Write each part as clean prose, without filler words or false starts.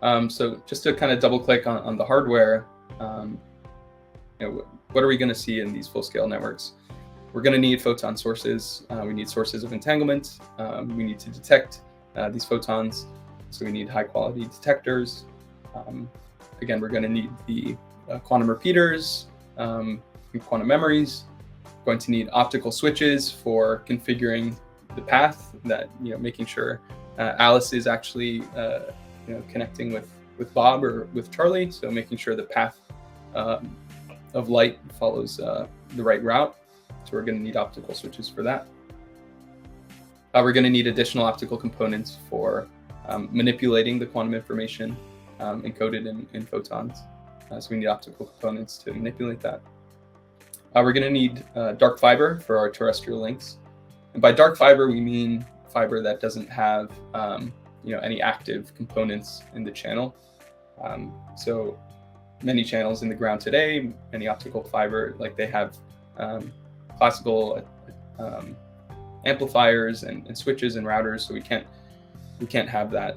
So just to kind of double click on the hardware, what are we going to see in these full-scale networks? We're going to need photon sources. We need sources of entanglement. We need to detect these photons. So we need high-quality detectors. Again, we're going to need the quantum repeaters, and quantum memories. We're going to need optical switches for configuring the path, that making sure Alice is actually connecting with Bob or with Charlie. So making sure the path of light follows the right route. So we're going to need optical switches for that. We're going to need additional optical components for manipulating the quantum information encoded in photons. So we need optical components to manipulate that. We're going to need dark fiber for our terrestrial links. And by dark fiber, we mean fiber that doesn't have any active components in the channel. So many channels in the ground today, any optical fiber, like they have classical amplifiers and switches and routers, so we can't have that.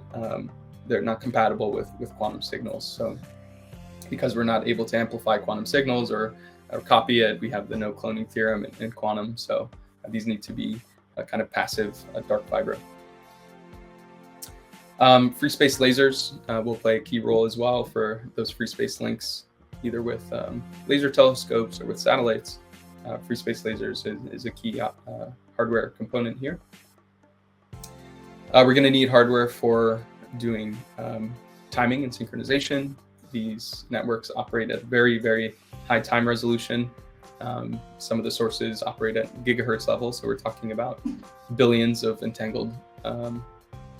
They're not compatible with quantum signals. So because we're not able to amplify quantum signals or copy it, we have the no cloning theorem in quantum. So these need to be a kind of passive dark fiber. Free space lasers will play a key role as well for those free space links, either with laser telescopes or with satellites. Free space lasers is a key hardware component here. We're going to need hardware for doing timing and synchronization. These networks operate at very, very high time resolution. Some of the sources operate at gigahertz level, so we're talking about billions of entangled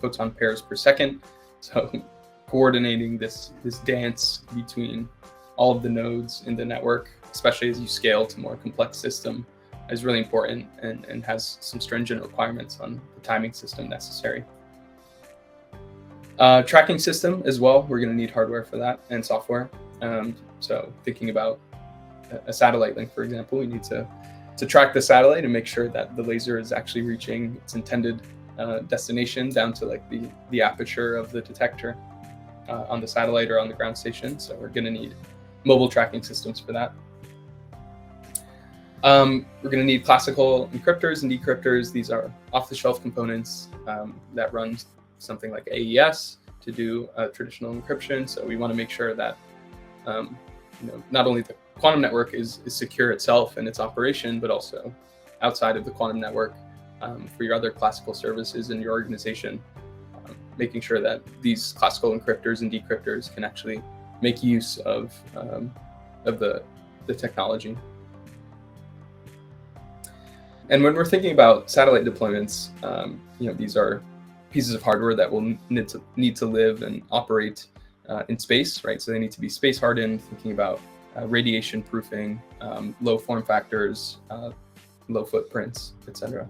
photon pairs per second. So coordinating this dance between all of the nodes in the network, especially as you scale to more complex system, is really important and has some stringent requirements on the timing system necessary. Tracking system as well, we're going to need hardware for that and software. So thinking about a satellite link, for example, we need to track the satellite and make sure that the laser is actually reaching its intended destination down to like the aperture of the detector on the satellite or on the ground station. So we're going to need mobile tracking systems for that. We're going to need classical encryptors and decryptors. These are off-the-shelf components that run something like AES to do traditional encryption. So we want to make sure that not only the quantum network is secure itself and its operation, but also outside of the quantum network for your other classical services in your organization, making sure that these classical encryptors and decryptors can actually make use of the technology. And when we're thinking about satellite deployments, these are pieces of hardware that will need to live and operate in space, right? So they need to be space hardened, thinking about radiation proofing, low form factors, low footprints, etc.